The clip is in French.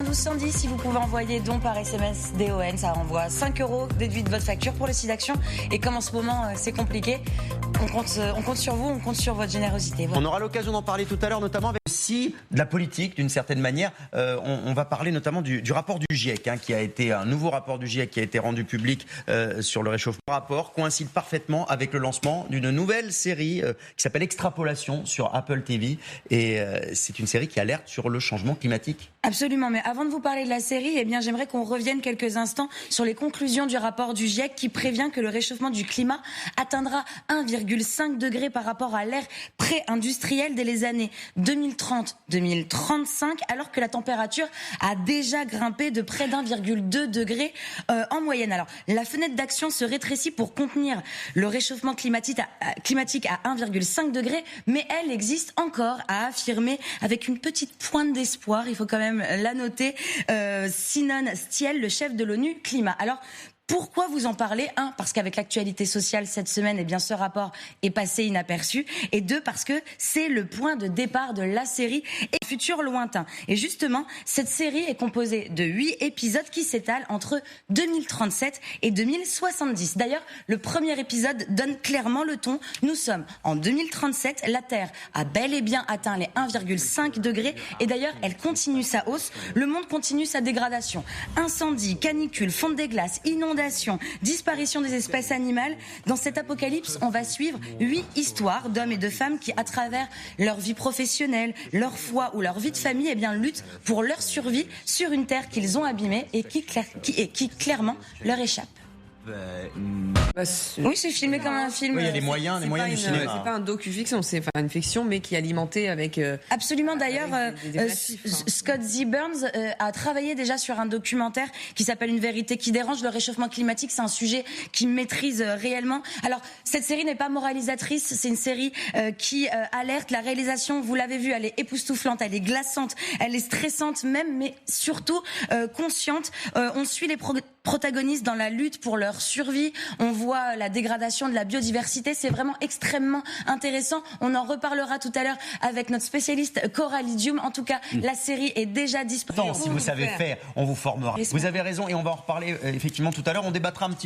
1210, si vous pouvez envoyer don par SMS DON, ça envoie 5 € déduit de votre facture pour le site d'action. Et comme en ce moment c'est compliqué, on compte sur vous, on compte sur votre générosité. Voilà. On aura l'occasion d'en parler tout à l'heure, notamment avec aussi de la politique d'une certaine manière. On va parler notamment du rapport du GIEC, qui a été un nouveau rapport du GIEC qui a été rendu public sur le réchauffement. Le rapport coïncide parfaitement avec le lancement d'une nouvelle série qui s'appelle Extrapolation sur Apple TV. Et c'est une série qui alerte sur le changement climatique. Absolument, mais avant de vous parler de la série, j'aimerais qu'on revienne quelques instants sur les conclusions du rapport du GIEC qui prévient que le réchauffement du climat atteindra 1,5 degré par rapport à l'ère pré-industrielle dès les années 2030-2035, alors que la température a déjà grimpé de près d'1,2 degré en moyenne. Alors, la fenêtre d'action se rétrécit pour contenir le réchauffement climatique à 1,5 degré, mais elle existe encore, à affirmer avec une petite pointe d'espoir, il faut quand même la noter, Sinon Stiel, le chef de l'ONU Climat. Alors, pourquoi vous en parlez ? 1, parce qu'avec l'actualité sociale cette semaine, ce rapport est passé inaperçu. Et 2, parce que c'est le point de départ de la série et futur lointain. Et justement, cette série est composée de 8 épisodes qui s'étalent entre 2037 et 2070. D'ailleurs, le premier épisode donne clairement le ton. Nous sommes en 2037, la Terre a bel et bien atteint les 1,5 degrés. Et d'ailleurs, elle continue sa hausse. Le monde continue sa dégradation. Incendies, canicules, fonte des glaces, inondations, disparition des espèces animales. Dans cet apocalypse, on va suivre 8 histoires d'hommes et de femmes qui, à travers leur vie professionnelle, leur foi ou leur vie de famille, luttent pour leur survie sur une terre qu'ils ont abîmée et qui clairement leur échappe. Oui, c'est filmé comme un film. Oui, il y a les moyens du cinéma. C'est pas un docu-fiction, c'est une fiction, mais qui est alimentée avec... Absolument, d'ailleurs, des Scott Z. Burns a travaillé déjà sur un documentaire qui s'appelle Une vérité qui dérange. Le réchauffement climatique, c'est un sujet qu'il maîtrise réellement. Alors, cette série n'est pas moralisatrice, c'est une série qui alerte. La réalisation, vous l'avez vu, elle est époustouflante, elle est glaçante, elle est stressante même, mais surtout consciente. On suit les protagonistes dans la lutte pour leur survie. On voit la dégradation de la biodiversité. C'est vraiment extrêmement intéressant. On en reparlera tout à l'heure avec notre spécialiste Coralie Dium. En tout cas, la série est déjà disponible. Si vous savez faire, on vous formera. Vous avez raison et on va en reparler effectivement tout à l'heure. On débattra un petit peu.